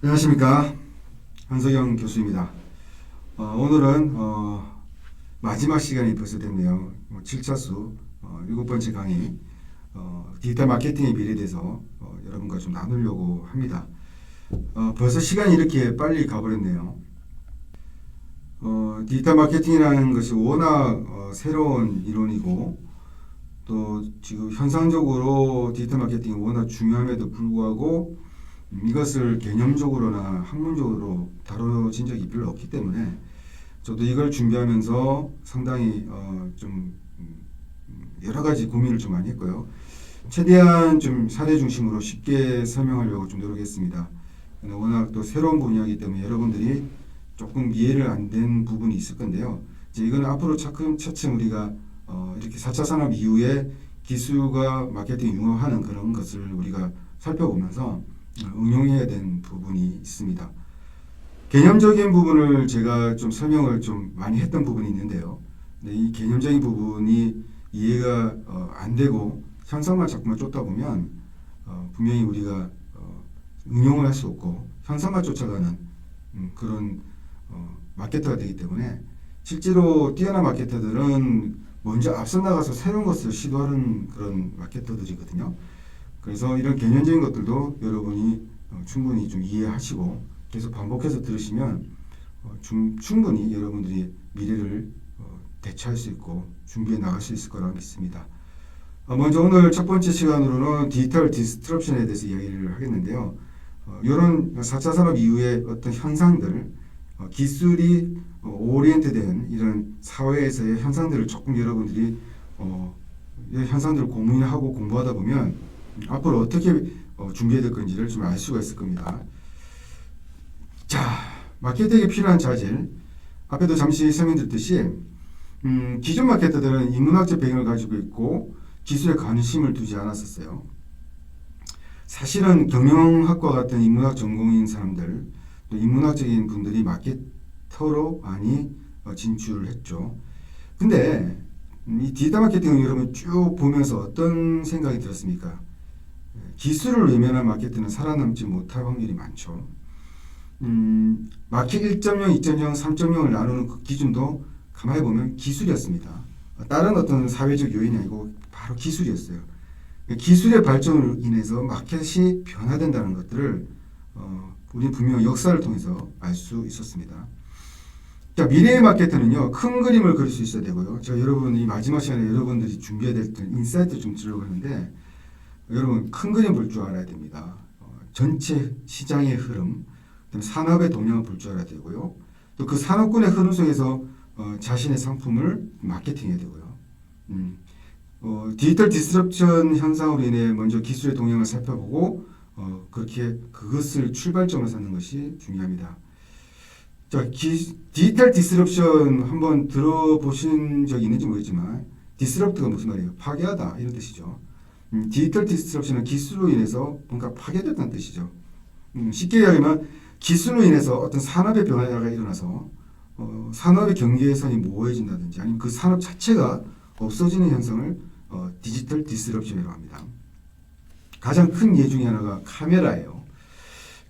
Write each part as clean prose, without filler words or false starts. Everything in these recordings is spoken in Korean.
안녕하십니까. 한석영 교수입니다. 오늘은 마지막 시간이 벌써 됐네요. 7차수 7번째 강의 디지털 마케팅의 미래에 대해서 여러분과 좀 나누려고 합니다. 벌써 시간이 이렇게 빨리 가버렸네요. 디지털 마케팅이라는 것이 워낙 새로운 이론이고 또 지금 현상적으로 디지털 마케팅이 워낙 중요함에도 불구하고 이것을 개념적으로나 학문적으로 다뤄진 적이 별로 없기 때문에 저도 이걸 준비하면서 상당히 좀 여러 가지 고민을 좀 많이 했고요. 최대한 좀 사례 중심으로 쉽게 설명하려고 좀 노력했습니다. 워낙 또 새로운 분야이기 때문에 여러분들이 조금 이해를 안 된 부분이 있을 건데요. 이제 이건 앞으로 차츰차츰 우리가 이렇게 4차 산업 이후에 기술과 마케팅 융합하는 그런 것을 우리가 살펴보면서 응용해야 되는 부분이 있습니다. 개념적인 부분을 제가 좀 설명을 좀 많이 했던 부분이 있는데요. 이 개념적인 부분이 이해가 안 되고 현상만 자꾸만 쫓다 보면 분명히 우리가 응용을 할 수 없고 현상만 쫓아가는 그런 마케터가 되기 때문에 실제로 뛰어난 마케터들은 먼저 앞서 나가서 새로운 것을 시도하는 그런 마케터들이거든요. 그래서 이런 개념적인 것들도 여러분이 충분히 좀 이해하시고 계속 반복해서 들으시면 충분히 여러분들이 미래를 대처할 수 있고 준비해 나갈 수 있을 거라고 믿습니다. 먼저 오늘 첫 번째 시간으로는 디지털 디스트럽션에 대해서 이야기를 하겠는데요. 이런 4차 산업 이후의 어떤 현상들, 기술이 오리엔트된 이런 사회에서의 현상들을 조금 여러분들이 현상들을 고민하고 공부하다 보면 앞으로 어떻게 준비해야 될 건지를 좀 알 수가 있을 겁니다. 자, 마케팅에 필요한 자질. 앞에도 잠시 설명드렸듯이 기존 마케터들은 인문학적 배경을 가지고 있고 기술에 관심을 두지 않았었어요. 사실은 경영학과 같은 인문학 전공인 사람들, 또 인문학적인 분들이 마케터로 많이 진출을 했죠. 근데 이 디지털 마케팅은 여러분 쭉 보면서 어떤 생각이 들었습니까? 기술을 외면한 마케팅은 살아남지 못할 확률이 많죠. 마켓 1.0, 2.0, 3.0을 나누는 그 기준도 가만히 보면 기술이었습니다. 다른 어떤 사회적 요인이 아니고 바로 기술이었어요. 기술의 발전으로 인해서 마켓이 변화된다는 것들을 우리는 분명 역사를 통해서 알 수 있었습니다. 자, 미래의 마케터는요, 큰 그림을 그릴 수 있어야 되고요. 제가 여러분이 마지막 시간에 여러분들이 준비해야 될 인사이트 좀 주려고 하는데 여러분 큰 그림 볼 줄 알아야 됩니다. 전체 시장의 흐름, 산업의 동향을 볼 줄 알아야 되고요. 또 그 산업군의 흐름 속에서 자신의 상품을 마케팅해야 되고요. 디지털 디스럽션 현상으로 인해 먼저 기술의 동향을 살펴보고 그렇게 그것을 출발점으로 삼는 것이 중요합니다. 자, 디지털 디스럽션 한번 들어보신 적이 있는지 모르겠지만 디스럽트가 무슨 말이에요? 파괴하다 이런 뜻이죠. 디지털 디스럽션은 기술로 인해서 뭔가 파괴됐다는 뜻이죠. 쉽게 이야기하면 기술로 인해서 어떤 산업의 변화가 일어나서 산업의 경계선이 모호해진다든지 아니면 그 산업 자체가 없어지는 현상을 디지털 디스럽션이라고 합니다. 가장 큰 예 중에 하나가 카메라예요.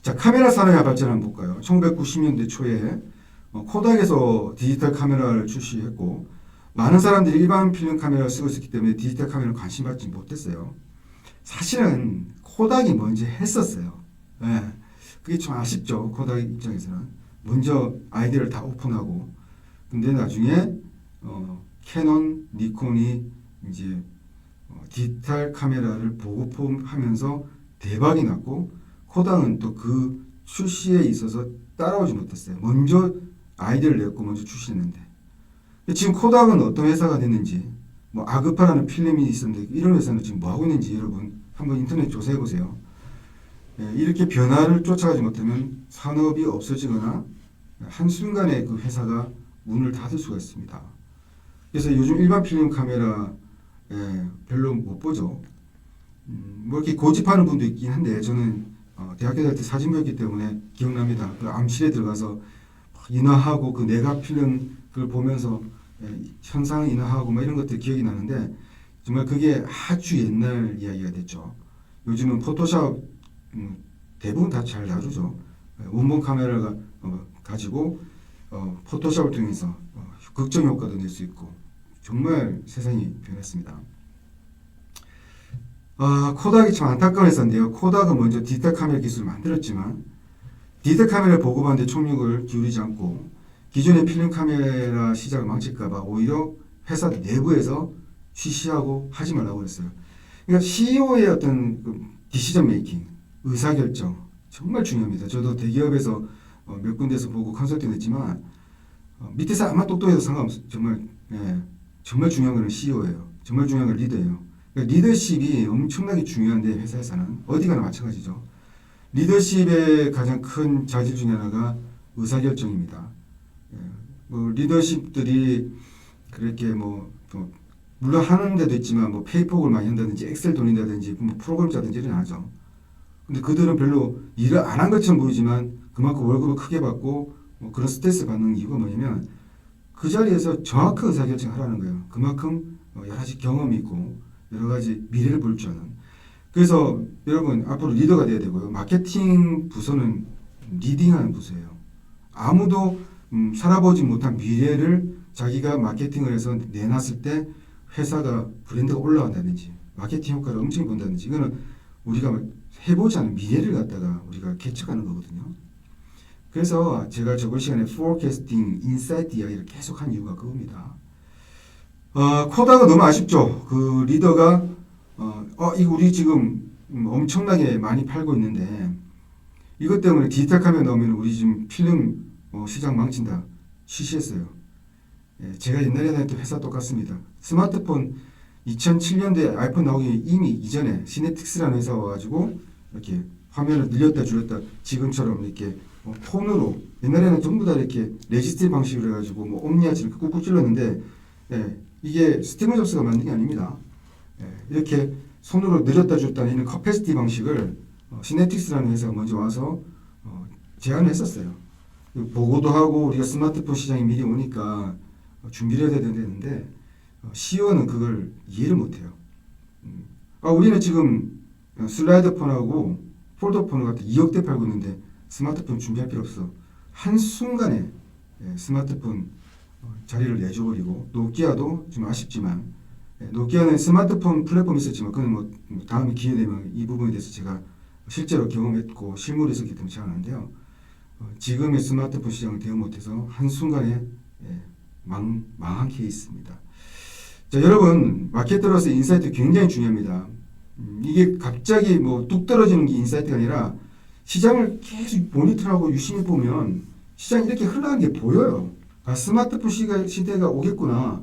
자, 카메라 산업의 발전을 한번 볼까요? 1990년대 초에 코닥에서 디지털 카메라를 출시했고 많은 사람들이 일반 필름 카메라를 쓰고 있었기 때문에 디지털 카메라를 관심 받지 못했어요. 사실은 코닥이 먼저 했었어요. 네. 그게 좀 아쉽죠. 코닥 입장에서는. 먼저 아이디어를 다 오픈하고 근데 나중에 캐논, 니콘이 이제 디지털 카메라를 보급하면서 대박이 났고 코닥은 또 그 출시에 있어서 따라오지 못했어요. 먼저 아이디어를 냈고 먼저 출시했는데 지금 코닥은 어떤 회사가 됐는지 뭐 아그파라는 필름이 있었는데 이런 회사는 지금 뭐 하고 있는지 여러분 한번 인터넷 조사해 보세요. 이렇게 변화를 쫓아가지 못하면 산업이 없어지거나 한순간에 그 회사가 문을 닫을 수가 있습니다. 그래서 요즘 일반 필름 카메라 별로 못 보죠. 뭐 이렇게 고집하는 분도 있긴 한데 저는 대학교 다닐 때 사진 배웠기 때문에 기억납니다. 그 암실에 들어가서 인화하고 그 내각 필름 그걸 보면서 현상 인화하고 뭐 이런 것들 기억이 나는데 정말 그게 아주 옛날 이야기가 됐죠. 요즘은 포토샵 대부분 다 잘 다루죠. 원본 카메라가 가지고 포토샵을 통해서 극적 효과도 낼 수 있고 정말 세상이 변했습니다. 코닥이 참 안타까운 회사인데요. 코닥은 먼저 디지털 카메라 기술을 만들었지만 디지털 카메라를 보급하는데 총력을 기울이지 않고 기존의 필름 카메라 시장을 망칠까봐 오히려 회사 내부에서 쉬쉬하고 하지 말라고 그랬어요. 그러니까 CEO의 어떤 디시전 메이킹, 의사결정 정말 중요합니다. 저도 대기업에서 몇 군데서 보고 컨설팅 했지만 밑에서 아마 똑똑해도 상관없어요. 정말 중요한 건 CEO예요. 정말 중요한 건 리더예요. 그러니까 리더십이 엄청나게 중요한데 회사에서는 어디 가나 마찬가지죠. 리더십의 가장 큰 자질 중에 하나가 의사결정입니다. 리더십들이 그렇게 물론 하는 데도 있지만 페이퍼를 많이 한다든지 엑셀 돌린다든지 프로그램 짜든지 이런 하죠. 근데 그들은 별로 일을 안 한 것처럼 보이지만 그만큼 월급을 크게 받고 그런 스트레스 받는 이유가 뭐냐면 그 자리에서 정확한 의사결정을 하라는 거예요. 그만큼 여러 가지 경험이 있고 여러 가지 미래를 볼 줄 아는. 그래서 여러분 앞으로 리더가 돼야 되고요. 마케팅 부서는 리딩하는 부서예요. 아무도 살아보지 못한 미래를 자기가 마케팅을 해서 내놨을 때 회사가 브랜드가 올라간다든지 마케팅 효과를 엄청 본다든지 이거는 우리가 해보지 않은 미래를 갖다가 우리가 개척하는 거거든요. 그래서 제가 저번 시간에 forecasting, insight 이야기를 계속 한 이유가 그겁니다. 코닥은 너무 아쉽죠. 그 리더가 이거 우리 지금 엄청나게 많이 팔고 있는데 이것 때문에 디지털 카메라 나오면 우리 지금 필름 시장 망친다. 쉬쉬했어요. 제가 옛날에 다녔던 회사 똑같습니다. 스마트폰 2007년도에 아이폰 나오기 이미 이전에 시네틱스라는 회사가 와가지고 이렇게 화면을 늘렸다 줄였다 지금처럼 이렇게 폰으로 옛날에는 전부 다 이렇게 레지스트 방식으로 해가지고 옴니아처럼 꾹꾹 찔렀는데 이게 스티브 잡스가 만든 게 아닙니다. 이렇게 손으로 늘렸다 줄였다 하는 커패시티 방식을 시네틱스라는 회사가 먼저 와서 제안을 했었어요. 보고도 하고 우리가 스마트폰 시장이 미리 오니까 준비를 해야 되는데 CEO는 그걸 이해를 못해요. 우리는 지금 슬라이드 폰하고 폴더 폰을 갖다 2억대 팔고 있는데 스마트폰 준비할 필요 없어. 한순간에 스마트폰 자리를 내줘버리고 노키아도 좀 아쉽지만 노키아는 스마트폰 플랫폼이 있었지만 그건 다음에 기회 되면 이 부분에 대해서 제가 실제로 경험했고 실물이 있었기 때문에 잘 아는데요. 지금의 스마트폰 시장을 대응 못해서 한순간에 망한 케이스입니다. 자, 여러분 마케터로서 인사이트 굉장히 중요합니다. 이게 갑자기 뚝 떨어지는 게 인사이트가 아니라 시장을 계속 모니터하고 유심히 보면 시장이 이렇게 흘러가는 게 보여요. 스마트폰 시대가 오겠구나.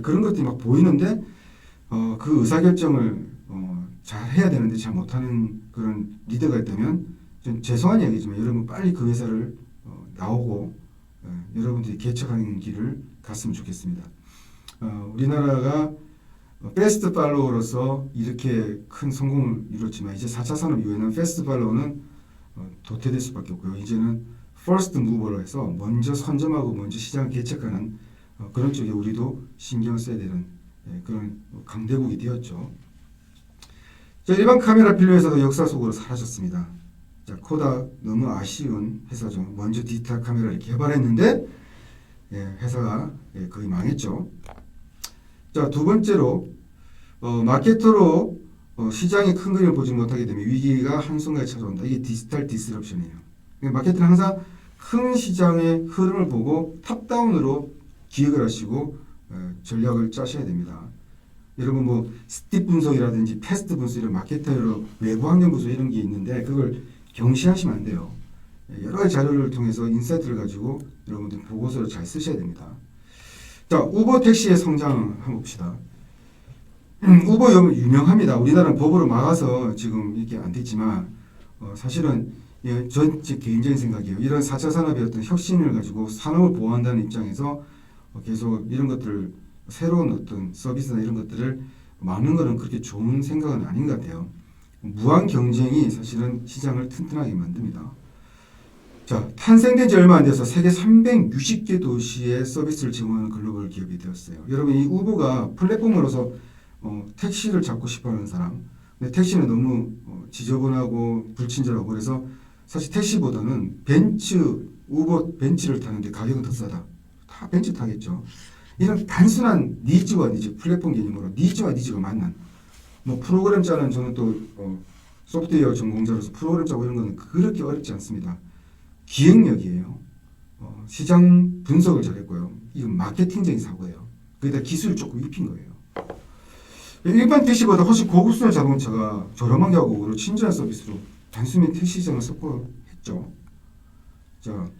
그런 것들이 막 보이는데 그 의사결정을 잘 해야 되는데 잘 못하는 그런 리더가 있다면 좀 죄송한 이야기지만 여러분 빨리 그 회사를 나오고 여러분들이 개척하는 길을 갔으면 좋겠습니다. 우리나라가 패스트 팔로워로서 이렇게 큰 성공을 이뤘지만 이제 4차 산업 이후에는 패스트 팔로워는 도태될 수밖에 없고요. 이제는 퍼스트 무버로 해서 먼저 선점하고 먼저 시장을 개척하는 그런 쪽에 우리도 신경을 써야 되는 그런 강대국이 되었죠. 자, 일반 카메라 필름에서도 역사 속으로 사라졌습니다. 자, 코닥 너무 아쉬운 회사죠. 먼저 디지털 카메라를 개발했는데 회사가 거의 망했죠. 자, 두 번째로 마케터로 시장의 큰 그림을 보지 못하게 되면 위기가 한순간에 찾아온다. 이게 디지털 디스럽션이에요. 마케터는 항상 큰 시장의 흐름을 보고 탑다운으로 기획을 하시고 전략을 짜셔야 됩니다. 여러분 스팁 분석이라든지 패스트 분석 이런 마케터로 외부 환경 분석 이런 게 있는데 그걸 경시하시면 안 돼요. 여러 가지 자료를 통해서 인사이트를 가지고 여러분들 보고서를 잘 쓰셔야 됩니다. 자, 우버 택시의 성장 한번 봅시다. 우버 유명합니다. 우리나라는 법으로 막아서 지금 이렇게 안 됐지만 사실은 전 제 개인적인 생각이에요. 이런 4차 산업의 어떤 혁신을 가지고 산업을 보호한다는 입장에서 계속 이런 것들을 새로운 어떤 서비스나 이런 것들을 막는 것은 그렇게 좋은 생각은 아닌 것 같아요. 무한 경쟁이 사실은 시장을 튼튼하게 만듭니다. 자, 탄생된 지 얼마 안 돼서 세계 360개 도시에 서비스를 제공하는 글로벌 기업이 되었어요. 여러분 이 우버가 플랫폼으로서 택시를 잡고 싶어하는 사람, 근데 택시는 너무 지저분하고 불친절하고 그래서 사실 택시보다는 벤츠, 우버 벤츠를 타는데 가격은 더 싸다. 다 벤츠 타겠죠. 이런 단순한 니즈와 니즈, 플랫폼 개념으로 니즈와 니즈가 만난 뭐 프로그램 짜는 저는 또 소프트웨어 전공자로서 프로그램 짜고 이런 거는 그렇게 어렵지 않습니다. 기획력이에요. 시장 분석을 잘했고요. 이건 마케팅적인 사고예요. 거기다 기술을 조금 입힌 거예요. 일반 택시보다 훨씬 고급스러운 자동차가 저렴한 가격으로 친절한 서비스로 단순히 택시 시장을 석권했죠. 자,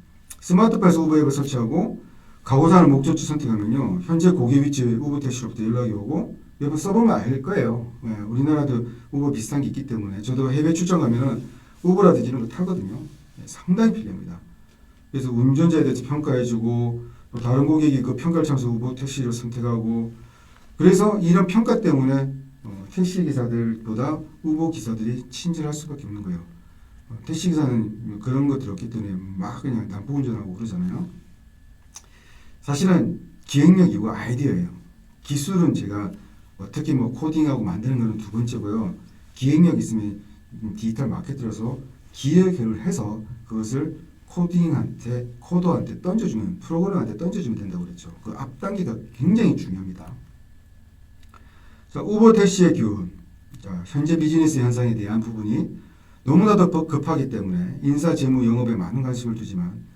스마트폰에서 우버 앱을 설치하고 가고자 하는 목적지 선택하면요. 현재 고객 위치 우버 택시로부터 연락이 오고 여러분 써보면 알 거예요. 네, 우리나라도 우버 비슷한 게 있기 때문에 저도 해외 출장 가면은 우버라든지 이런 거 타거든요. 네, 상당히 편리합니다. 그래서 운전자에 대해서 평가해주고 또 다른 고객이 그 평가를 참고해서 우버 택시를 선택하고 그래서 이런 평가 때문에 택시 기사들보다 우버 기사들이 친절할 수밖에 없는 거예요. 택시 기사는 그런 것들이 없기 때문에 막 그냥 난폭 운전하고 그러잖아요. 사실은 기획력이고 아이디어예요. 기술은 제가 특히 뭐 코딩하고 만드는 거는 두 번째고요. 기획력 있으면 디지털 마케터로서 기획을 해서 그것을 코더한테 던져주면 프로그램한테 던져주면 된다고 그랬죠. 그 앞 단계가 굉장히 중요합니다. 자, 우버 택시의 교훈. 자, 현재 비즈니스 현상에 대한 부분이 너무나도 급하기 때문에 인사, 재무, 영업에 많은 관심을 두지만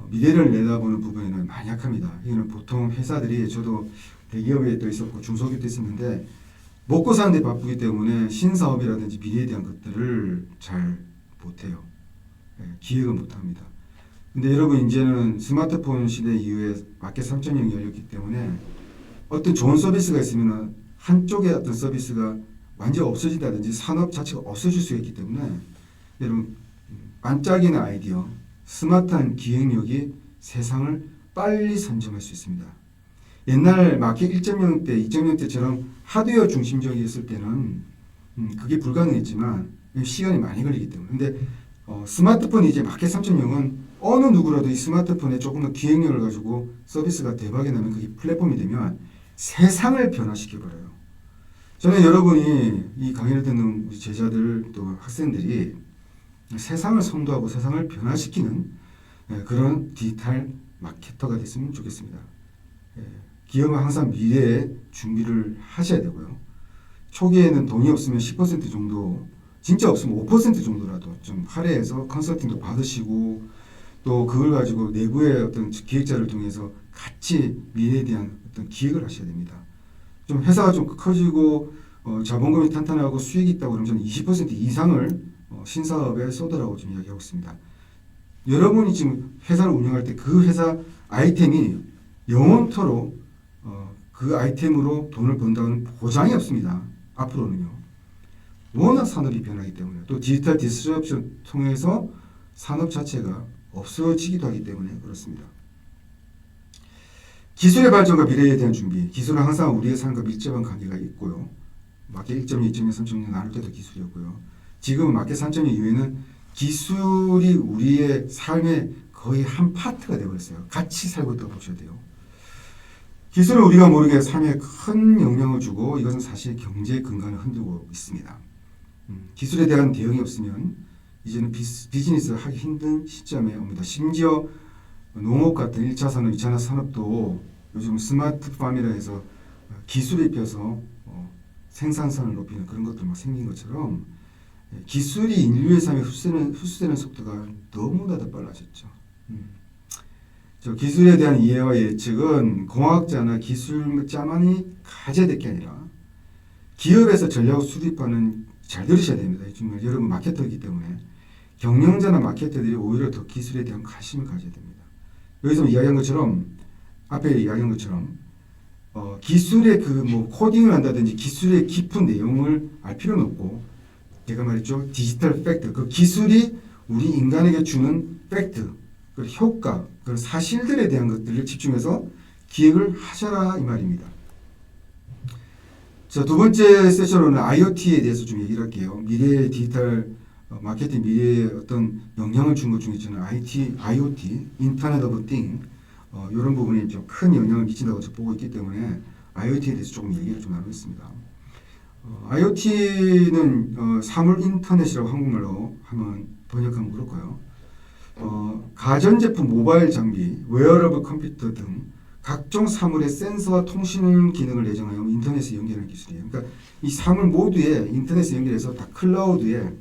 미래를 내다보는 부분에는 많이 약합니다. 이거는 보통 회사들이 저도 대기업에 또 있었고 중소기업도 있었는데 먹고 사는데 바쁘기 때문에 신사업이라든지 미래에 대한 것들을 잘 못해요. 기획을 못합니다. 근데 여러분 이제는 스마트폰 시대 이후에 마켓 3.0이 열렸기 때문에 어떤 좋은 서비스가 있으면 한쪽의 어떤 서비스가 완전히 없어진다든지 산업 자체가 없어질 수 있기 때문에 여러분 반짝이는 아이디어, 스마트한 기획력이 세상을 빨리 선점할 수 있습니다. 옛날 마켓 1.0 때, 2.0 때처럼 하드웨어 중심적이었을 때는 그게 불가능했지만 시간이 많이 걸리기 때문에 근데 스마트폰이 이제 마켓 3.0은 어느 누구라도 이 스마트폰에 조금 더 기획력을 가지고 서비스가 대박이 나면 그게 플랫폼이 되면 세상을 변화시켜버려요. 저는 여러분이 이 강의를 듣는 우리 제자들 또 학생들이 세상을 선도하고 세상을 변화시키는 그런 디지털 마케터가 됐으면 좋겠습니다. 기업은 항상 미래에 준비를 하셔야 되고요. 초기에는 돈이 없으면 10% 정도, 진짜 없으면 5% 정도라도 좀 할애해서 컨설팅도 받으시고 또 그걸 가지고 내부의 어떤 기획자를 통해서 같이 미래에 대한 어떤 기획을 하셔야 됩니다. 좀 회사가 좀 커지고 자본금이 탄탄하고 수익이 있다고 그러면 저는 20% 이상을 신사업에 쏟으라고 좀 이야기하고 있습니다. 여러분이 지금 회사를 운영할 때 그 회사 아이템이 영원토록 그 아이템으로 돈을 번다는 보장이 없습니다. 앞으로는요. 워낙 산업이 변하기 때문에 또 디지털 디스럽션 통해서 산업 자체가 없어지기도 하기 때문에 그렇습니다. 기술의 발전과 미래에 대한 준비. 기술은 항상 우리의 삶과 밀접한 관계가 있고요. 마켓 1.2, 2.0, 3.0 나눌 때도 기술이었고요. 지금 마켓 3.0 이후에는 기술이 우리의 삶의 거의 한 파트가 되어버렸어요. 같이 살고 있다고 보셔야 돼요. 기술은 우리가 모르게 삶에 큰 영향을 주고 이것은 사실 경제의 근간을 흔들고 있습니다. 기술에 대한 대응이 없으면 이제는 비즈니스를 하기 힘든 시점에 옵니다. 심지어 농업 같은 1차 산업, 2차 산업도 요즘 스마트팜이라 해서 기술에 입혀서 생산성을 높이는 그런 것들 막 생긴 것처럼 기술이 인류의 삶에 흡수되는 속도가 너무나도 빨라졌죠. 저 기술에 대한 이해와 예측은 공학자나 기술자만이 가져야 될 게 아니라 기업에서 전략을 수립하는 잘 들으셔야 됩니다. 정말 여러분 마케터이기 때문에 경영자나 마케터들이 오히려 더 기술에 대한 관심을 가져야 됩니다. 여기서 이야기한 것처럼 앞에 이야기한 것처럼 기술의 그 뭐 코딩을 한다든지 기술의 깊은 내용을 알 필요는 없고 제가 말했죠 디지털 팩트 그 기술이 우리 인간에게 주는 팩트 그 효과 그 사실들에 대한 것들을 집중해서 기획을 하셔라 이 말입니다. 자, 두 번째 세션으로는 IoT에 대해서 좀 얘기를 할게요. 미래의 디지털 마케팅 미래에 어떤 영향을 준 것 중에 저는 IoT, 인터넷 오브 띵 이런 부분이 좀 큰 영향을 미친다고 보고 있기 때문에 IoT에 대해서 조금 얘기를 좀 나누겠습니다. IoT는 사물 인터넷이라고 한국말로 하면 번역하면 그렇고요. 가전제품, 모바일 장비, 웨어러블 컴퓨터 등 각종 사물의 센서와 통신 기능을 예정하여 인터넷에 연결하는 기술이에요. 그러니까 이 사물 모두에 인터넷에 연결해서 다 클라우드에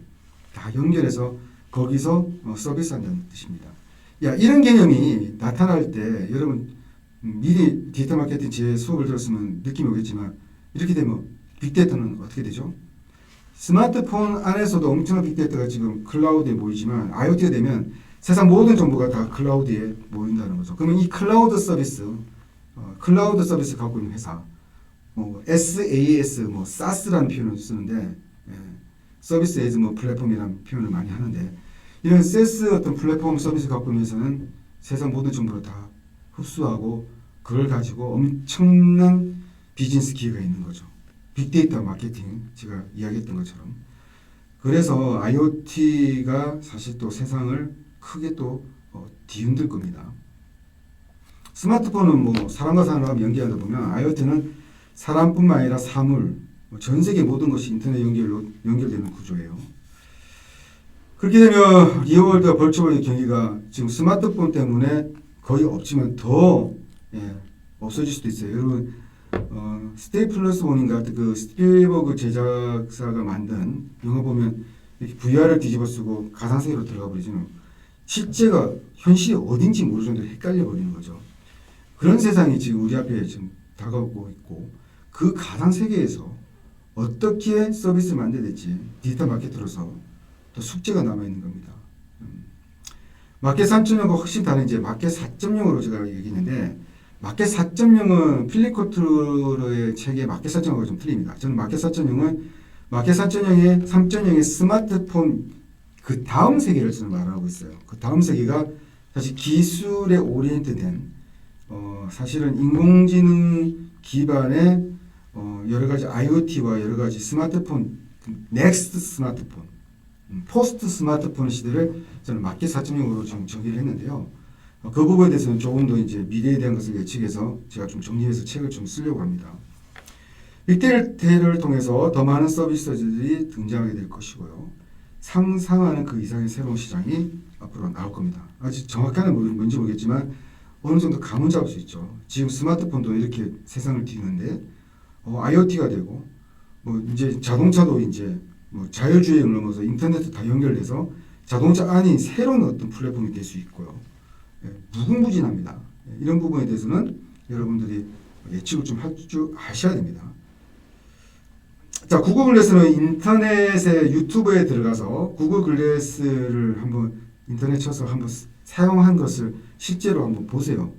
다 연결해서 거기서 서비스한다는 뜻입니다. 야, 이런 개념이 나타날 때 여러분 미리 디지털 마케팅 제 수업을 들었으면 느낌이 오겠지만 이렇게 되면 빅데이터는 어떻게 되죠? 스마트폰 안에서도 엄청난 빅데이터가 지금 클라우드에 모이지만 IoT가 되면 세상 모든 정보가 다 클라우드에 모인다는 거죠. 그러면 이 클라우드 서비스 갖고 있는 회사, SaaS, SaaS라는 표현을 쓰는데, 서비스 에즈 플랫폼이라는 표현을 많이 하는데, 이런 SaaS 어떤 플랫폼 서비스 갖고 있는 회사는 세상 모든 정보를 다 흡수하고 그걸 가지고 엄청난 비즈니스 기회가 있는 거죠. 빅데이터 마케팅, 제가 이야기했던 것처럼. 그래서 IoT가 사실 또 세상을 크게 또 뒤흔들 겁니다. 스마트폰은 사람과 사람을 연결하다 보면 IoT는 사람뿐만 아니라 사물, 전 세계 모든 것이 인터넷 연결되는 구조예요. 그렇게 되면 리얼월드와 벌추얼의 경기가 지금 스마트폰 때문에 거의 없지만 더 없어질 수도 있어요. 여러분 스테이 플러스 원인가 그 스필버그 제작사가 만든 영화 보면 이렇게 VR을 뒤집어 쓰고 가상세계로 들어가 버리지만 실제가 현실이 어딘지 모를 정도로 헷갈려 버리는 거죠. 그런 세상이 지금 우리 앞에 지금 다가오고 있고 그 가상세계에서 어떻게 서비스를 만들어야 될지 디지털 마케터로서 또 숙제가 남아있는 겁니다. 마켓 3.0과 훨씬 다른 이제 마켓 4.0으로 제가 얘기했는데 마켓 4.0은 필립 코트로의 책의 마켓 4.0하고 좀 틀립니다. 저는 마켓 4.0은 마켓 4.0의 3.0의 스마트폰 그 다음 세계를 저는 말하고 있어요. 그 다음 세계가 사실 기술에 오리엔트된 사실은 인공지능 기반의 여러 가지 IoT와 여러 가지 스마트폰, 넥스트 스마트폰, 포스트 스마트폰 시대를 저는 마켓 4.0으로 좀 정의를 했는데요. 그 부분에 대해서는 조금 더 이제 미래에 대한 것을 예측해서 제가 좀 정리해서 책을 좀 쓰려고 합니다. 빅데이터를 통해서 더 많은 서비스들이 등장하게 될 것이고요. 상상하는 그 이상의 새로운 시장이 앞으로 나올 겁니다. 아직 정확하게는 뭔지 모르겠지만 어느 정도 감은 잡을 수 있죠. 지금 스마트폰도 이렇게 세상을 뒤는데 IoT가 되고 이제 자동차도 이제 자율주행을 넘어서 인터넷도 다 연결돼서 자동차 안이 새로운 어떤 플랫폼이 될 수 있고요. 무궁무진합니다. 이런 부분에 대해서는 여러분들이 예측을 좀 하셔야 됩니다. 자, 구글 글래스는 인터넷에 유튜브에 들어가서 구글 글래스를 한번 인터넷 쳐서 한번 사용한 것을 실제로 한번 보세요.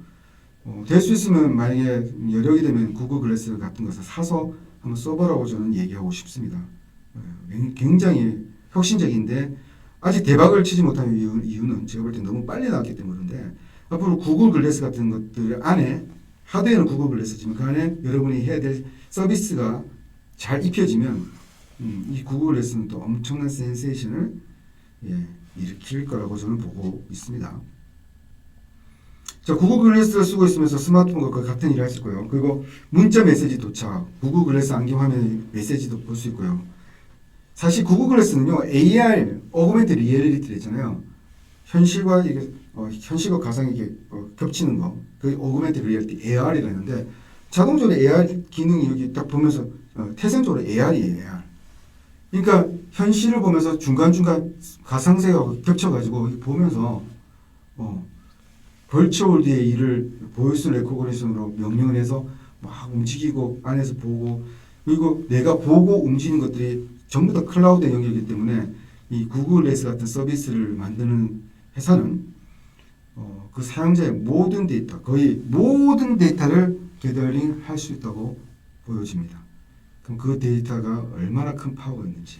될 수 있으면 만약에 여력이 되면 구글 글래스 같은 것을 사서 한번 써보라고 저는 얘기하고 싶습니다. 굉장히 혁신적인데 아직 대박을 치지 못한 이유는 제가 볼 때 너무 빨리 나왔기 때문인데 앞으로 구글 글래스 같은 것들 안에 하드웨어는 구글 글래스지만 그 안에 여러분이 해야 될 서비스가 잘 입혀지면 이 구글 글래스는 또 엄청난 센세이션을 일으킬 거라고 저는 보고 있습니다. 자, 구글 글래스를 쓰고 있으면서 스마트폰과 같은 일을 할 수 있고요. 그리고 문자 메시지 도착, 구글 글래스 안경 화면에 메시지도 볼 수 있고요. 사실 구글 글래스는요, AR, 어그멘트 리얼리티를 있잖아요. 현실과 이게 현실과 가상이 이게 겹치는 거, 그 어그멘트 리얼리티 AR이라 하는데 자동적으로 AR 기능이 여기 딱 보면서 태생적으로 AR이에요, AR. 그러니까 현실을 보면서 중간중간 가상세계하고 겹쳐가지고 보면서 벌추얼드의 일을 보이스 레코그니션으로 명령을 해서 막 움직이고 안에서 보고 그리고 내가 보고 움직이는 것들이 전부 다 클라우드에 연결이기 때문에 이 구글 글래스 같은 서비스를 만드는 회사는 그 사용자의 모든 데이터, 거의 모든 데이터를 게더링 할 수 있다고 보여집니다. 그럼 그 데이터가 얼마나 큰 파워가 있는지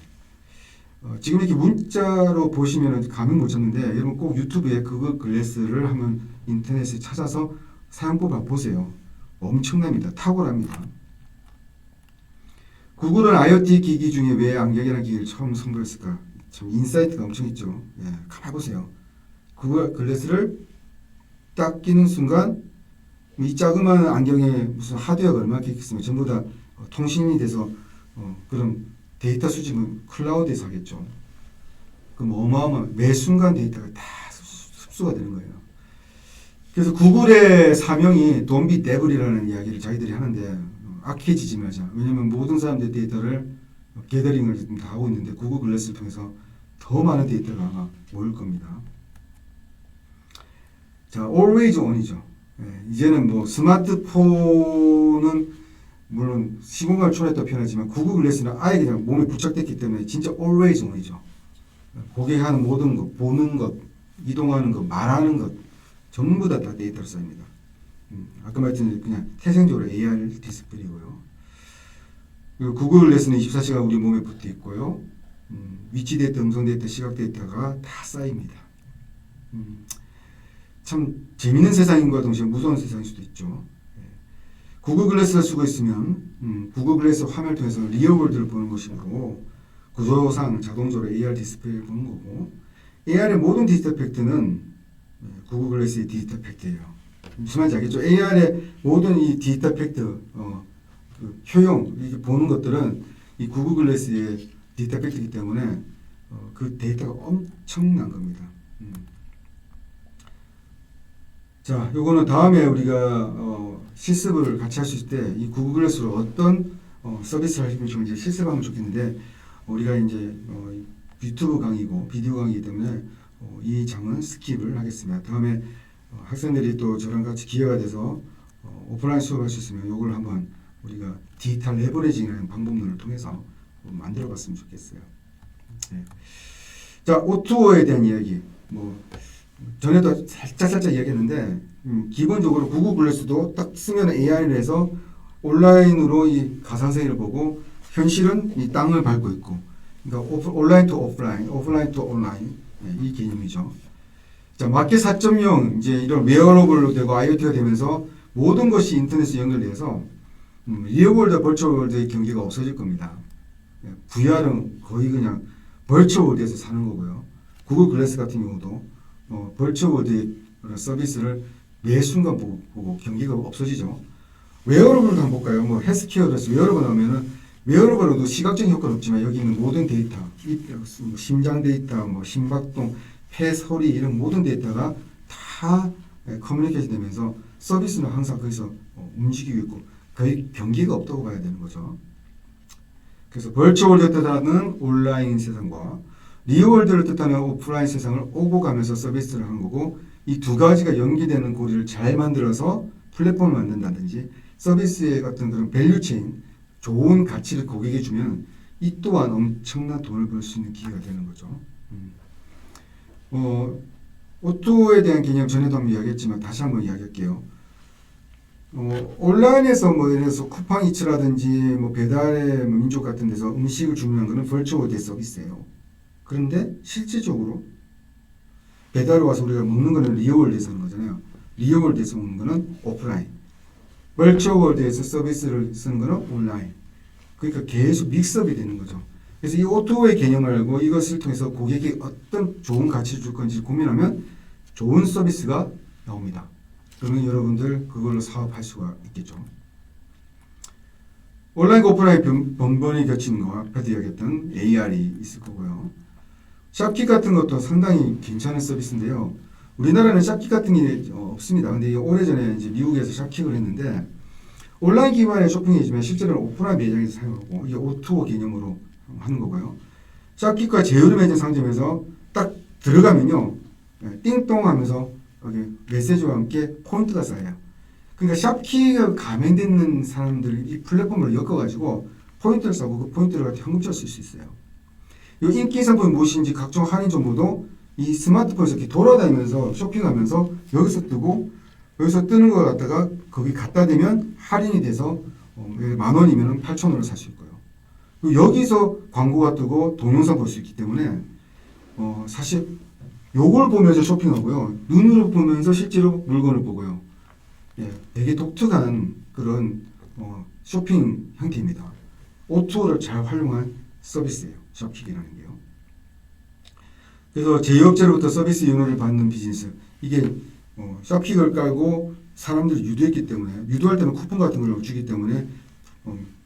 지금 이렇게 문자로 보시면 감을 못 잡는데 여러분 꼭 유튜브에 구글 글래스를 한번 인터넷에 찾아서 사용법 보세요. 엄청납니다. 탁월합니다. 구글은 IoT 기기 중에 왜 안경이라는 기기를 처음 선보였을까? 참 인사이트가 엄청 있죠. 가만히 보세요. 구글 글래스를 딱 끼는 순간 이 자그마한 안경에 무슨 하드웨어가 얼마나 있겠으면 전부 다 통신이 돼서 그럼 데이터 수집은 클라우드에서 하겠죠. 그럼 어마어마한 매 순간 데이터가 다 습수가 되는 거예요. 그래서 구글의 사명이 Don't be devil이라는 이야기를 자기들이 하는데 악해지지 말자. 왜냐면 모든 사람들의 데이터를 게더링을 지금 다 하고 있는데 구글 글래스를 통해서 더 많은 데이터가 아마 모일 겁니다. 자, always on이죠. 이제는 뭐 스마트폰은 물론 시공간을 초월했다고 표현하지만 구글 글래스는 아예 그냥 몸에 부착됐기 때문에 진짜 always on이죠. 고객이 하는 모든 것, 보는 것, 이동하는 것, 말하는 것 전부 다 데이터로 쌓입니다. 아까 말했던 그냥 태생적으로 AR 디스플레이고요. 그리고 구글 글래스는 24시간 우리 몸에 붙어 있고요. 위치 데이터, 음성 데이터, 시각 데이터가 다 쌓입니다. 참 재밌는 세상인과 동시에 무서운 세상일 수도 있죠. 구글 글래스를 쓰고 있으면 구글 글래스 화면을 통해서 리얼월드를 보는 것이고 구조상 자동적으로 AR 디스플레이를 보는 거고 AR의 모든 디지털 팩트는 구글 글래스의 디지털 팩트예요. 무슨 말인지 알겠죠? AR의 모든 이 디지털 팩트, 그 효용, 이렇게 보는 것들은 이 구글 글래스의 디지털 팩트이기 때문에 그 데이터가 엄청난 겁니다. 자, 요거는 다음에 우리가 실습을 같이 할 수 있을 때 이 구글 글래스로 어떤 서비스를 하시면 좋은지 실습하면 좋겠는데 우리가 이제 유튜브 강의고 비디오 강의이기 때문에 이 장은 스킵을 하겠습니다. 다음에 학생들이 또 저랑 같이 기회가 돼서 오프라인 수업할 수 있으면 요걸 한번 우리가 디지털 레버리징이라는 방법론을 통해서 만들어 봤으면 좋겠어요. 네. 자, O2O에 대한 이야기. 전에도 살짝 이야기했는데 기본적으로 구글 글래스도 딱 쓰면 AI를 해서 온라인으로 이 가상세계를 보고 현실은 이 땅을 밟고 있고 그러니까 온라인 투 오프라인, 오프라인 투 온라인 이 개념이죠. 자, 마켓 4.0 이제 이런 웨어러블로 되고 IoT가 되면서 모든 것이 인터넷에 연결돼서 리얼월드, 벌추얼월드의 경계가 없어질 겁니다. VR은 거의 그냥 벌추얼월드에서 사는 거고요. 구글 글래스 같은 경우도 벌추얼월드의 서비스를 매 순간 보고 경계가 없어지죠. 웨어러블도 한번 볼까요? 뭐 헬스케어에서 웨어러블 나오면은 웨어러블로도 시각적인 효과는 없지만 여기 있는 모든 데이터, 심장 데이터, 뭐 심박동, 폐 소리 이런 모든 데이터가 다 커뮤니케이션 되면서 서비스는 항상 거기서 움직이고 있고 거의 경계가 없다고 봐야 되는 거죠. 그래서 벌추얼월드를 뜻하는 온라인 세상과 리얼월드를 뜻하는 오프라인 세상을 오고 가면서 서비스를 한 거고 이 두 가지가 연계되는 고리를 잘 만들어서 플랫폼을 만든다든지 서비스의 같은 그런 밸류체인 좋은 가치를 고객에게 주면 이 또한 엄청난 돈을 벌 수 있는 기회가 되는 거죠. O2O에 대한 개념 전에도 한번 이야기했지만 다시 한번 이야기할게요. 온라인에서 뭐 예를 들어서 쿠팡이츠라든지 뭐 배달의 민족 같은 데서 음식을 주문하는 거는 벌추얼월드 서비스예요. 그런데 실질적으로 배달을 와서 우리가 먹는 거는 리얼월드에서 하는 거잖아요. 리얼월드에서 먹는 거는 오프라인. 벌추얼월드에서 서비스를 쓰는 거는 온라인. 그러니까 계속 믹스업이 되는 거죠. 그래서 이 O2O의 개념을 알고 이것을 통해서 고객에게 어떤 좋은 가치를 줄 건지 고민하면 좋은 서비스가 나옵니다. 그러면 여러분들 그걸로 사업할 수가 있겠죠. 온라인과 오프라인 번번이 겹치는 거 앞에도 이야기했던 AR이 있을 거고요. 샵킷 같은 것도 상당히 괜찮은 서비스인데요. 우리나라는 샵킷 같은 게 없습니다. 근데 오래전에 이제 미국에서 샵킷을 했는데 온라인 기반의 쇼핑이지만 실제로는 오프라인 매장에서 사용하고 이게 O2O 개념으로 하는 거고요. 샵킷과 제휴를 맺은 상점에서 딱 들어가면요. 띵동 하면서 여기 메시지와 함께 포인트가 쌓여요. 그러니까 샵킷에 가맹되는 사람들이 이 플랫폼을 엮어가지고 포인트를 쌓고 그 포인트를 가지고 현금적으로 쓸 수 있어요. 이 인기 상품이 무엇인지 각종 할인 정보도 이 스마트폰에서 이렇게 돌아다니면서 쇼핑하면서 여기서 뜨고 여기서 뜨는 거 갖다가 거기 갖다 대면 할인이 돼서 10,000원이면 8,000원을 살 수 있고요. 그리고 여기서 광고가 뜨고 동영상 볼 수 있기 때문에 사실 요걸 보면서 쇼핑하고요. 눈으로 보면서 실제로 물건을 보고요. 되게 독특한 그런 쇼핑 형태입니다. O2O를 잘 활용한 서비스예요. 샵킷이라는 게요. 그래서 제휴업체로부터 서비스 이용료를 받는 비즈니스. 이게 샵킷을 깔고 사람들을 유도했기 때문에 유도할 때는 쿠폰 같은 걸 주기 때문에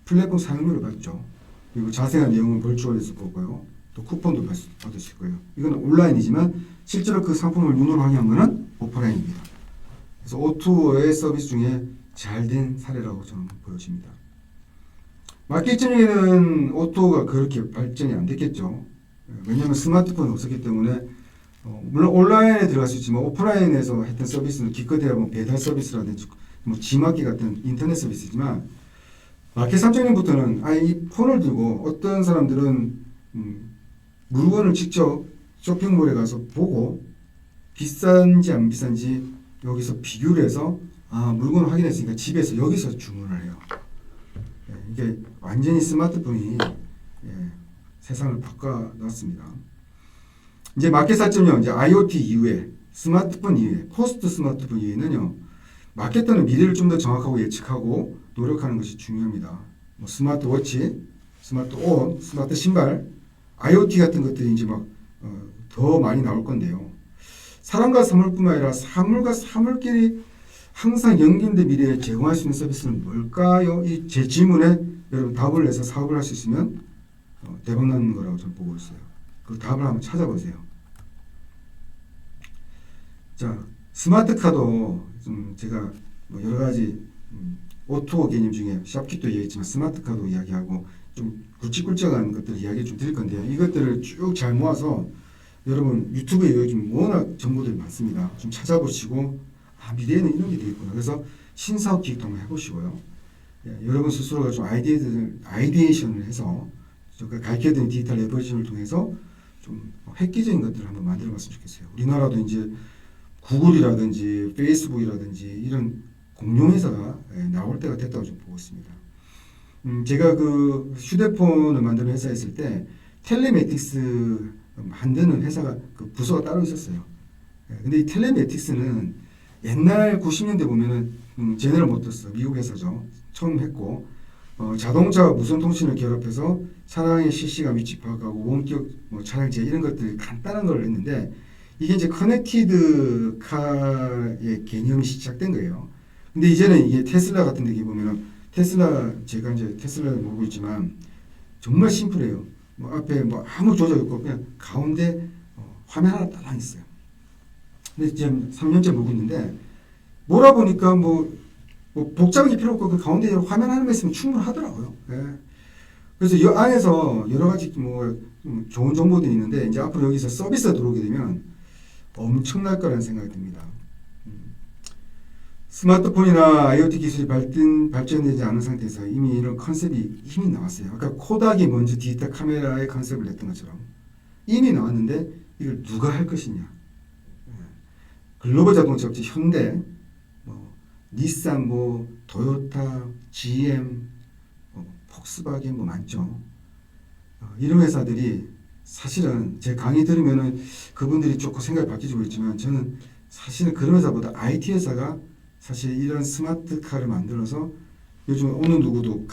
플랫폼 사용료를 받죠. 그리고 자세한 내용은 벌초에서 보고요. 또 쿠폰도 받으실 거예요. 이건 온라인이지만 실제로 그 상품을 눈으로 확인한 거는 오프라인입니다. 그래서 O2의 서비스 중에 잘된 사례라고 저는 보여집니다. 마케팅에는 O2가 그렇게 발전이 안 됐겠죠. 왜냐하면 스마트폰이 없었기 때문에 물론 온라인에 들어갈 수 있지만 오프라인에서 했던 서비스는 기껏해야 뭐 배달 서비스라든지 뭐 지마켓 같은 인터넷 서비스지만 마켓 3.0부터는 아예 이 폰을 들고 어떤 사람들은 물건을 직접 쇼핑몰에 가서 보고 비싼지 안 비싼지 여기서 비교를 해서 물건을 확인했으니까 집에서 여기서 주문을 해요. 이게 완전히 스마트폰이 세상을 바꿔놨습니다. 이제 마켓 4.0, 이제 IoT 이후에 스마트폰 이후에 포스트 스마트폰 이후에는요, 마케터는 미래를 좀 더 정확하고 예측하고 노력하는 것이 중요합니다. 뭐 스마트워치, 스마트옷, 스마트 신발, IoT 같은 것들이 이제 막 더 많이 나올 건데요. 사람과 사물뿐만 아니라 사물과 사물끼리 항상 연결된 미래에 제공할 수 있는 서비스는 뭘까요? 이 제 질문에 여러분 답을 내서 사업을 할 수 있으면 대박나는 거라고 저는 보고 있어요. 그 답을 한번 찾아보세요. 자, 스마트카도 좀 제가 뭐 여러 가지 O2O 개념 중에 샵킷도 얘기했지만 스마트카도 이야기하고 좀 굵직굵직한 것들을 이야기 좀 드릴 건데요. 이것들을 쭉 잘 모아서 여러분 유튜브에 요즘 워낙 정보들이 많습니다. 좀 찾아보시고 미래에는 이런 게 되겠구나. 그래서 신사업 기획도 한번 해보시고요. 여러분 스스로가 좀 아이디에이션을 해서 가르쳐드린 디지털 레버리지를 통해서 좀 획기적인 것들을 한번 만들어봤으면 좋겠어요. 우리나라도 이제 구글이라든지 페이스북이라든지 이런 공룡회사가 나올 때가 됐다고 좀 보고 있습니다. 제가 그 휴대폰을 만드는 회사에 있을 때 텔레매틱스 만드는 회사가 그 부서가 따로 있었어요. 근데 이 텔레매틱스는 옛날 90년대 보면은 제네럴 모터스 미국 회사죠. 처음 했고 자동차와 무선 통신을 결합해서 차량의 실시간 위치 파악하고 원격 뭐 차량 제어 이런 것들 간단한 걸 했는데 이게 이제 커넥티드 카의 개념이 시작된 거예요. 근데 이제는 이게 테슬라 같은 데 보면은 테슬라 제가 이제 테슬라를 모르고 있지만 정말 심플해요. 뭐 앞에 뭐 아무 조작 없고 그냥 가운데 화면 하나 따랑 있어요. 근데 지금 3년째 보고 있는데 몰아보니까 뭐 복잡하게 필요 없고 그 가운데 화면 하나만 있으면 충분하더라고요. 그래서 이 안에서 여러 가지 뭐 좋은 정보들이 있는데 이제 앞으로 여기서 서비스가 들어오게 되면 엄청날 거라는 생각이 듭니다. 스마트폰이나 IoT 기술이 발전되지 않은 상태에서 이미 이런 컨셉이 이미 나왔어요. 아까 코닥이 먼저 디지털 카메라의 컨셉을 냈던 것처럼 이미 나왔는데 이걸 누가 할 것이냐. 글로벌 자동차 업체 현대, 닛산, 토요타, GM, 폭스바겐 많죠. 이런 회사들이 사실은 제 강의 들으면은 그분들이 조금 생각이 바뀌고 있지만 저는 사실은 그런 회사보다 IT 회사가 사실 이런 스마트카를 만들어서 요즘 어느 누구도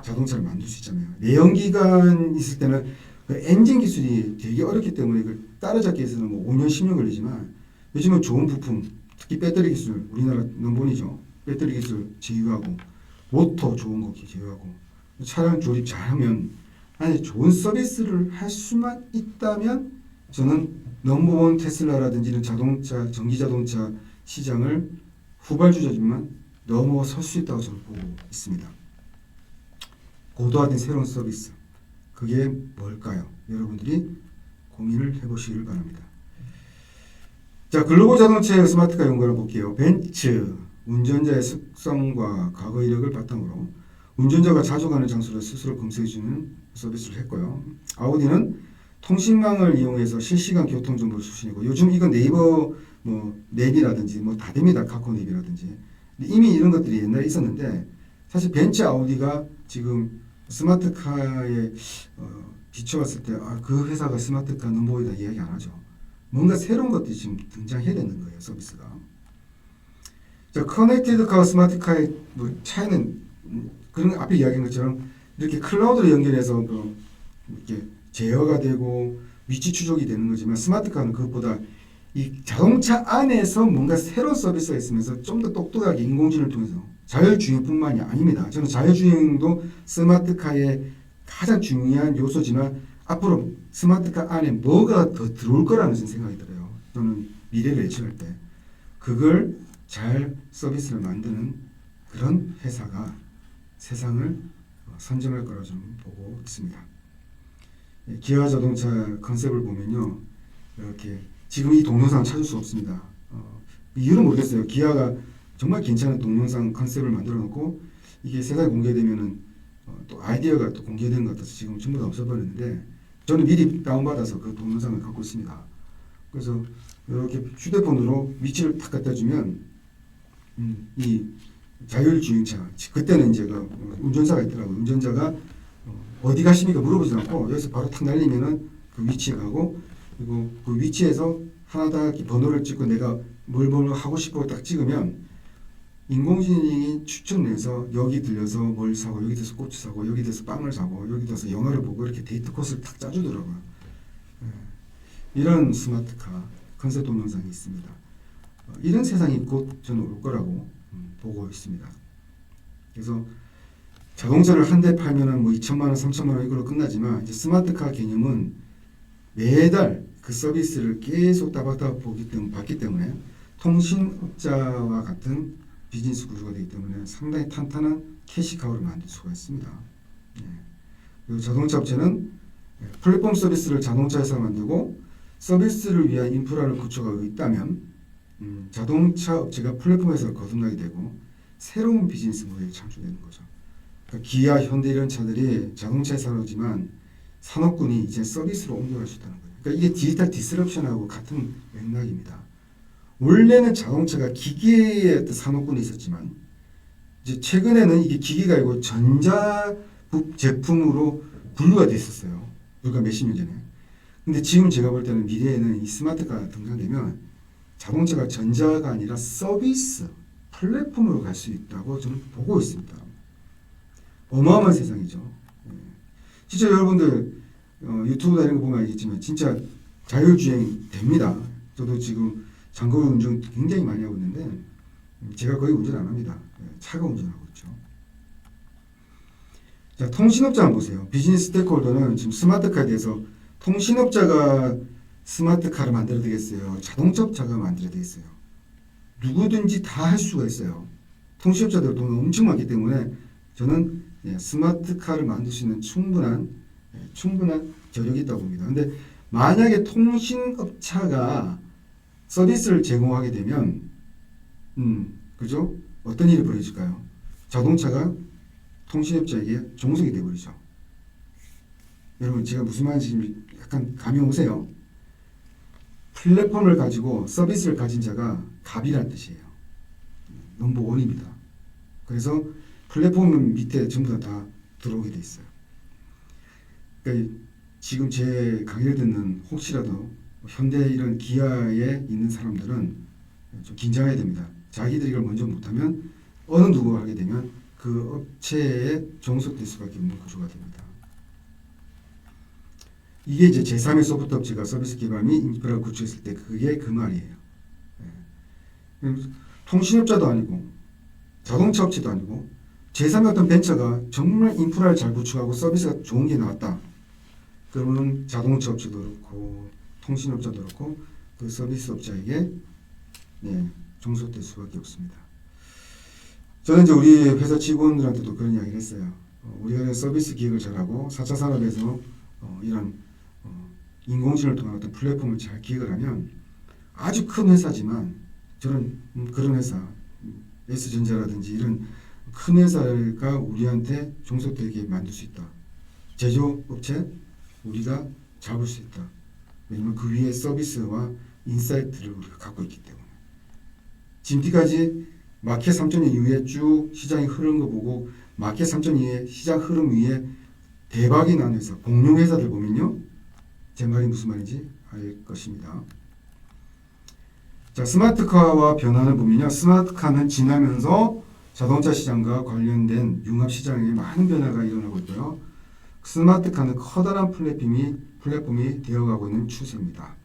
자동차를 만들 수 있잖아요. 내연기관 있을 때는 그 엔진 기술이 되게 어렵기 때문에 이걸 따라잡기 위해서는 5년, 10년 걸리지만 요즘은 좋은 부품, 특히 배터리 기술, 우리나라 넘버원이죠. 배터리 기술 제휴하고 모터 좋은 거 제휴하고 차량 조립 잘하면 아니 좋은 서비스를 할 수만 있다면 저는 넘버원 테슬라라든지 이런 자동차, 전기자동차 시장을 후발주자지만 넘어설 수 있다고 저는 보고 있습니다. 고도화된 새로운 서비스, 그게 뭘까요? 여러분들이 고민을 해보시길 바랍니다. 자, 글로벌 자동차의 스마트카 연구를 볼게요. 벤츠, 운전자의 습성과 과거 이력을 바탕으로 운전자가 자주 가는 장소를 스스로 검색해주는 서비스를 했고요. 아우디는 통신망을 이용해서 실시간 교통 정보를 수신하고 요즘 이건 네이버 랩이라든지 다 됩니다. 카카오 랩이라든지. 이미 이런 것들이 옛날에 있었는데 사실 벤츠 아우디가 지금 스마트카에 비춰봤을 때 그 회사가 스마트카 넘버원이다 이야기 안 하죠. 뭔가 새로운 것들이 지금 등장해야 되는 거예요. 서비스가. 자, 커넥티드카와 스마트카의 차이는 그런 앞에 이야기한 것처럼 이렇게 클라우드로 연결해서 이렇게 제어가 되고 위치 추적이 되는 거지만 스마트카는 그것보다 이 자동차 안에서 뭔가 새로운 서비스가 있으면서 좀 더 똑똑하게 인공지능을 통해서 자율주행뿐만이 아닙니다. 저는 자율주행도 스마트카의 가장 중요한 요소지만 앞으로 스마트카 안에 뭐가 더 들어올 거라는 생각이 들어요. 또는 미래를 예측할 때 그걸 잘 서비스를 만드는 그런 회사가 세상을 선점할 거라 좀 보고 있습니다. 기아 자동차 컨셉을 보면요, 이렇게 지금 이 동영상 찾을 수 없습니다. 이유는 모르겠어요. 기아가 정말 괜찮은 동영상 컨셉을 만들어 놓고 이게 세상에 공개되면은 또 아이디어가 또 공개된 것 같아서 지금 전부 다 없어버렸는데 저는 미리 다운받아서 그 동영상을 갖고 있습니다. 그래서 이렇게 휴대폰으로 위치를 딱 갖다 주면 이 자율주행차, 그때는 이제 그 운전사가 있더라고요. 운전자가 어디 가십니까 물어보지 않고 여기서 바로 탁 날리면은 그 위치에 가고, 그리고 그 위치에서 하나다 번호를 찍고 내가 뭘 하고 싶어 딱 찍으면 인공지능이 추천해서 여기 들려서 뭘 사고, 여기 들려서 꽃을 사고, 여기 들려서 빵을 사고, 여기 들려서 영화를 보고 이렇게 데이트 코스를 탁 짜주더라고요. 이런 스마트카 컨셉 동영상이 있습니다. 이런 세상이 곧 저는 올 거라고 보고 있습니다. 그래서 자동차를 한 대 팔면은 뭐 2천만 원, 3천만 원 이걸로 끝나지만 이제 스마트카 개념은 매달 그 서비스를 계속 따박따박 받기 때문에 통신업자와 같은 비즈니스 구조가 되기 때문에 상당히 탄탄한 캐시카우를 만들 수가 있습니다. 그리고 자동차 업체는 플랫폼 서비스를 자동차에서 만들고 서비스를 위한 인프라를 구축하고 있다면 자동차 업체가 플랫폼에서 거듭나게 되고 새로운 비즈니스 모델이 창출되는 거죠. 그러니까 기아, 현대 이런 차들이 자동차에 산업이지만 산업군이 이제 서비스로 옮겨갈 수 있다는 거예요. 그러니까 이게 디지털 디스럽션하고 같은 맥락입니다. 원래는 자동차가 기계의 어떤 산업군이 있었지만 이제 최근에는 이게 기계가 아니고 전자 제품으로 분류가 돼 있었어요. 불과 몇십 년 전에. 근데 지금 제가 볼 때는 미래에는 이 스마트카가 등장되면 자동차가 전자가 아니라 서비스 플랫폼으로 갈 수 있다고 저는 보고 있습니다. 어마어마한 세상이죠. 진짜 여러분들 유튜브나 이런 거 보면 알겠지만 진짜 자율주행 됩니다. 저도 지금 장거리 운전 굉장히 많이 하고 있는데 제가 거의 운전 안 합니다. 차가 운전하고 있죠. 자, 통신업자 한번 보세요. 비즈니스 스테이크홀더는 지금 스마트카에 대해서 통신업자가 스마트카를 만들어야 되겠어요? 자동차업자가 만들어야 되겠어요? 누구든지 다 할 수가 있어요. 통신업자들 돈은 엄청 많기 때문에 저는 스마트카를 만들 수 있는 충분한 저력이 있다고 봅니다. 근데 만약에 통신업체가 서비스를 제공하게 되면 그죠? 어떤 일이 벌어질까요? 자동차가 통신업자에게 종속이 되어버리죠. 여러분 제가 무슨 말인지 약간 감이 오세요? 플랫폼을 가지고 서비스를 가진 자가 갑이라는 뜻이에요. 넘버 원입니다. 그래서 플랫폼 밑에 전부 다 들어오게 돼 있어요. 그러니까 지금 제 강의를 듣는 혹시라도 현대 이런 기아에 있는 사람들은 좀 긴장해야 됩니다. 자기들이 이걸 먼저 못하면 어느 누구가 하게 되면 그 업체에 종속될 수밖에 없는 구조가 됩니다. 이게 이제 제3의 소프트 업체가 서비스 개발 및 인프라를 구축했을 때 그게 그 말이에요. 통신업자도 아니고 자동차 업체도 아니고 제3의 어떤 벤처가 정말 인프라를 잘 구축하고 서비스가 좋은 게 나왔다. 그러면 자동차 업체도 그렇고 통신업자도 그렇고 그 서비스 업자에게 종속될 수밖에 없습니다. 저는 이제 우리 회사 직원들한테도 그런 이야기를 했어요. 우리가 서비스 기획을 잘하고 4차 산업에서 이런 인공지능을 통한 어떤 플랫폼을 잘 기획을 하면 아주 큰 회사지만 저는 그런 회사 S전자라든지 이런 큰 회사가 우리한테 종속되게 만들 수 있다. 제조업체 우리가 잡을 수 있다. 왜냐면 그 위에 서비스와 인사이트를 우리가 갖고 있기 때문에. 지금까지 마켓 3.0 이후에 쭉 시장이 흐르는 거 보고 마켓 3.0 이후에 시장 흐름 위에 대박이 난 회사, 공룡 회사들 보면요. 제 말이 무슨 말인지 알 것입니다. 자, 스마트카와 변화를 보면요. 스마트카는 지나면서 자동차 시장과 관련된 융합 시장에 많은 변화가 일어나고 있고요. 스마트카는 커다란 플랫폼이 되어가고 있는 추세입니다.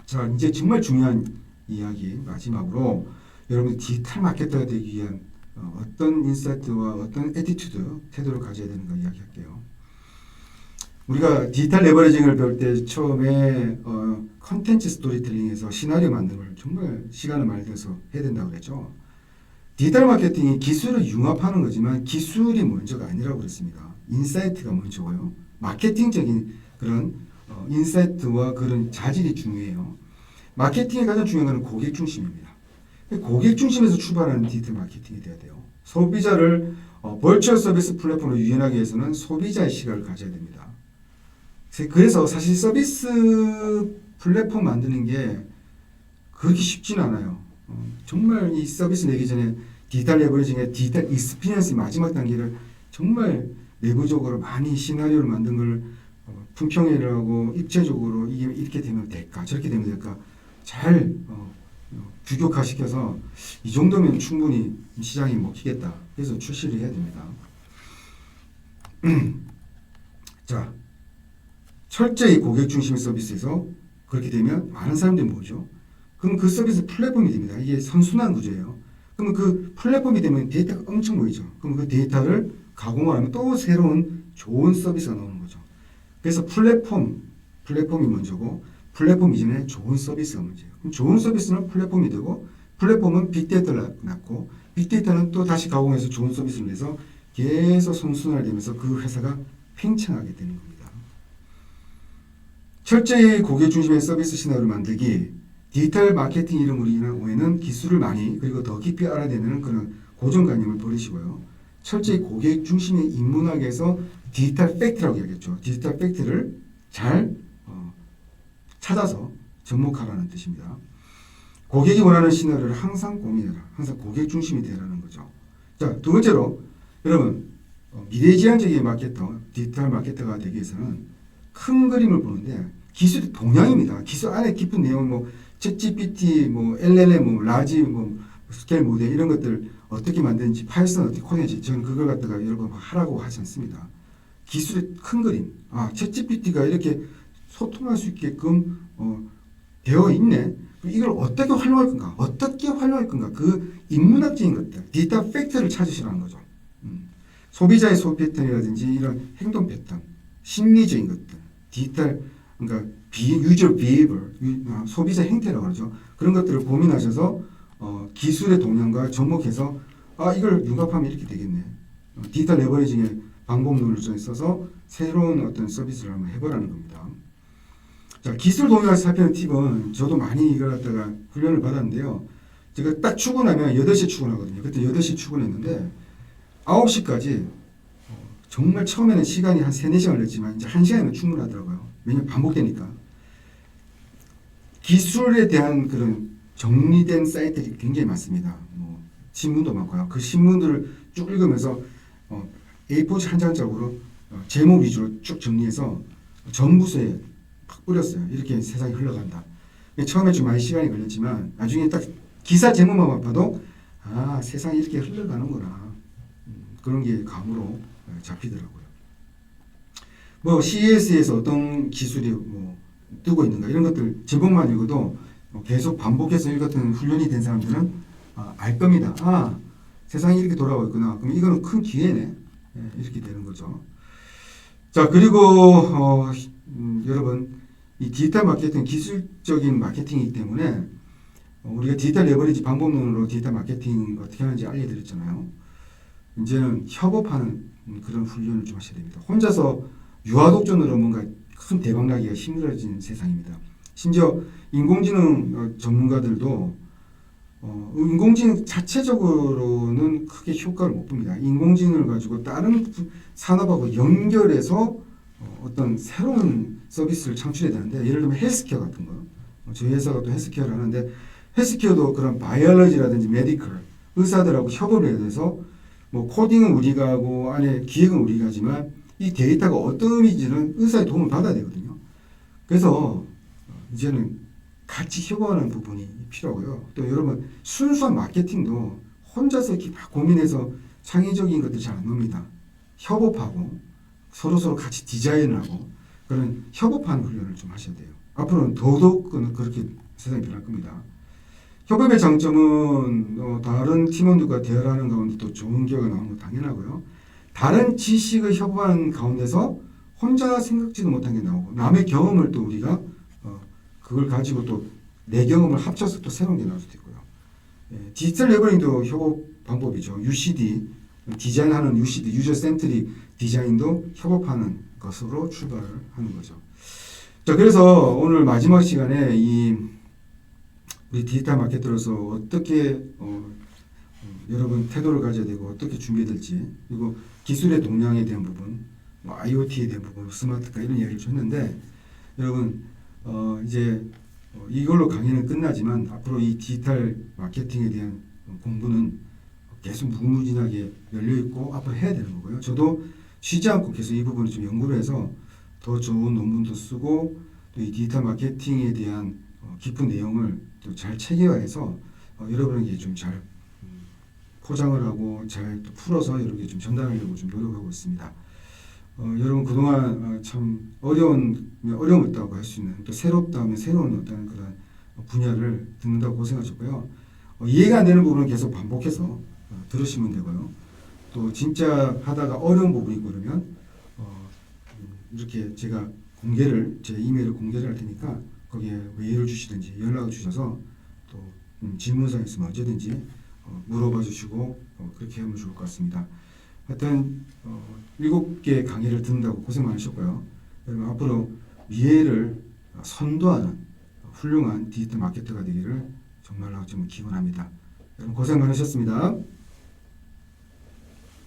자, 이제 정말 중요한 이야기 마지막으로 여러분이 디지털 마케터가 되기 위한 어떤 인사이트와 어떤 애티튜드, 태도를 가져야 되는가 이야기할게요. 우리가 디지털 레버리징을 배울 때 처음에 컨텐츠 스토리텔링에서 시나리오 만드는 걸 정말 시간을 많이 들여서 해야 된다고 그랬죠. 디지털 마케팅이 기술을 융합하는 거지만 기술이 먼저가 아니라고 그랬습니다. 인사이트가 먼저고요. 마케팅적인 그런 인사이트와 그런 자질이 중요해요. 마케팅의 가장 중요한 것은 고객 중심입니다. 고객 중심에서 출발하는 디지털 마케팅이 돼야 돼요. 소비자를 버추얼 서비스 플랫폼으로 유인하기 위해서는 소비자의 시각을 가져야 됩니다. 그래서 사실 서비스 플랫폼 만드는 게 그렇게 쉽지는 않아요. 정말 이 서비스 내기 전에 디지털 레버리징의 디지털 익스피리언스 마지막 단계를 정말 내부적으로 많이 시나리오를 만든 걸 품평회를 하고 입체적으로 이게 이렇게 되면 될까 저렇게 되면 될까 잘 규격화시켜서 이 정도면 충분히 시장이 먹히겠다. 그래서 출시를 해야 됩니다. 자, 철저히 고객 중심 서비스에서 그렇게 되면 많은 사람들이 뭐죠? 그럼 그 서비스 플랫폼이 됩니다. 이게 선순환 구조예요. 그러면 그 플랫폼이 되면 데이터가 엄청 모이죠. 그럼 그 데이터를 가공을 하면 또 새로운 좋은 서비스가 나오는 거죠. 그래서 플랫폼이 먼저고 플랫폼 이전에 좋은 서비스가 문제예요. 그럼 좋은 서비스는 플랫폼이 되고 플랫폼은 빅데이터를 낳고 빅데이터는 또 다시 가공해서 좋은 서비스를 내서 계속 선순환이 되면서 그 회사가 팽창하게 되는 겁니다. 철저히 고객 중심의 서비스 시나리오를 만들기 디지털 마케팅 이름으로는 기술을 많이 그리고 더 깊이 알아내는 그런 고정관념을 버리시고요. 철저히 고객 중심의 인문학에서 디지털 팩트라고 얘기했죠. 디지털 팩트를 잘 찾아서 접목하라는 뜻입니다. 고객이 원하는 시나리오를 항상 고민해라. 항상 고객 중심이 되라는 거죠. 자, 두 번째로 여러분 미래지향적인 마케터, 디지털 마케터가 되기 위해서는 큰 그림을 보는데 기술이 동양입니다. 기술 안에 깊은 내용 챗GPT, LLM, 라지, 스케일 모델 이런 것들 어떻게 만드는지 파이썬 어떻게 코딩하는지 저는 그걸 갖다가 여러분 하라고 하지 않습니다. 기술의 큰 그림. 챗GPT가 이렇게 소통할 수 있게끔 되어 있네. 이걸 어떻게 활용할 건가? 그 인문학적인 것들, 디지털 팩트를 찾으시라는 거죠. 소비자의 소비 패턴이라든지 이런 행동 패턴, 심리적인 것들, 디지털 그러니까 유저 비헤이버, 소비자 행태라고 그러죠. 그런 것들을 고민하셔서 기술의 동향과 접목해서 이걸 융합하면 이렇게 되겠네. 디지털 레버리징의 방법론을 써서 새로운 어떤 서비스를 한번 해보라는 겁니다. 자, 기술 동향을 살피는 팁은 저도 많이 이걸 갖다가 훈련을 받았는데요. 제가 딱 출근하면 8시에 출근하거든요. 그때 8시에 출근했는데 9시까지 정말 처음에는 시간이 한 3, 4시간 걸렸지만 이제 1시간이면 충분하더라고요. 왜냐면 반복되니까. 기술에 대한 그런 정리된 사이트들이 굉장히 많습니다. 신문도 많고요. 그 신문들을 쭉 읽으면서 A4 한 장짜리로 제목 위주로 쭉 정리해서 정부서에 팍 뿌렸어요. 이렇게 세상이 흘러간다. 처음에 좀 많이 시간이 걸렸지만 나중에 딱 기사 제목만 봐도 세상이 이렇게 흘러가는구나. 그런 게 감으로 잡히더라고요. CES에서 어떤 기술이 뜨고 있는가 이런 것들 제목만 읽어도 계속 반복해서 읽었던 훈련이 된 사람들은 알 겁니다. 세상이 이렇게 돌아가고 있구나. 그럼 이거는 큰 기회네. 이렇게 되는 거죠. 자, 그리고 여러분 이 디지털 마케팅 기술적인 마케팅이기 때문에 우리가 디지털 레버리지 방법론으로 디지털 마케팅 어떻게 하는지 알려드렸잖아요. 이제는 협업하는 그런 훈련을 좀 하셔야 됩니다. 혼자서 유아독존으로 뭔가 큰 대박 나기가 힘들어진 세상입니다. 심지어 인공지능 전문가들도 인공지능 자체적으로는 크게 효과를 못 봅니다. 인공지능을 가지고 다른 산업하고 연결해서 어떤 새로운 서비스를 창출해야 되는데 예를 들면 헬스케어 같은 거 저희 회사가 또 헬스케어를 하는데 헬스케어도 그런 바이올로지라든지 메디컬 의사들하고 협업을 해야 돼서 코딩은 우리가 하고 안에 기획은 우리가 하지만 이 데이터가 어떤 의미인지는 의사의 도움을 받아야 되거든요. 그래서 이제는 같이 협업하는 부분이 필요하고요. 또 여러분 순수한 마케팅도 혼자서 이렇게 막 고민해서 창의적인 것들 잘 안 놉니다. 협업하고 서로 같이 디자인하고 그런 협업하는 훈련을 좀 하셔야 돼요. 앞으로는 더더욱 그렇게 세상이 변할 겁니다. 협업의 장점은 다른 팀원들과 대화하는 가운데 또 좋은 결과가 나오는 거 당연하고요. 다른 지식을 협업하는 가운데서 혼자 생각지도 못한 게 나오고 남의 경험을 또 우리가 그걸 가지고 또 내 경험을 합쳐서 또 새로운 게 나올 수도 있고요. 예, 디지털 레버링도 협업 방법이죠. UCD 디자인하는 UCD 유저 센트릭 디자인도 협업하는 것으로 출발을 하는 거죠. 자, 그래서 오늘 마지막 시간에 이 우리 디지털 마케터로서 어떻게 여러분 태도를 가져야 되고 어떻게 준비해야 될지, 그리고 기술의 동향에 대한 부분, 뭐 IoT에 대한 부분, 스마트카 이런 이야기를 줬는데, 여러분 이제 이걸로 강의는 끝나지만 앞으로 이 디지털 마케팅에 대한 공부는 계속 무궁무진하게 열려 있고 앞으로 해야 되는 거고요. 저도 쉬지 않고 계속 이 부분을 좀 연구를 해서 더 좋은 논문도 쓰고 또 이 디지털 마케팅에 대한 깊은 내용을 또 잘 체계화해서 여러분에게 좀 잘 포장을 하고 잘 또 풀어서 여러분에게 좀 전달하려고 좀 노력하고 있습니다. 여러분 그동안 참 어려움을 있다고 할 수 있는 또 새롭다 하면 새로운 어떤 그런 분야를 듣는다고 고생하셨고요. 이해가 안 되는 부분은 계속 반복해서 들으시면 되고요. 또 진짜 하다가 어려운 부분이 있고 그러면 이렇게 제가 제 이메일을 공개를 할 테니까 거기에 메일을 주시든지 연락을 주셔서 또 질문사항 있으면 언제든지 물어봐 주시고 그렇게 하면 좋을 것 같습니다. 하여튼 7개 강의를 듣는다고 고생 많으셨고요. 여러분 앞으로 미래를 선도하는 훌륭한 디지털 마케터가 되기를 정말로 좀 기원합니다. 여러분 고생 많으셨습니다.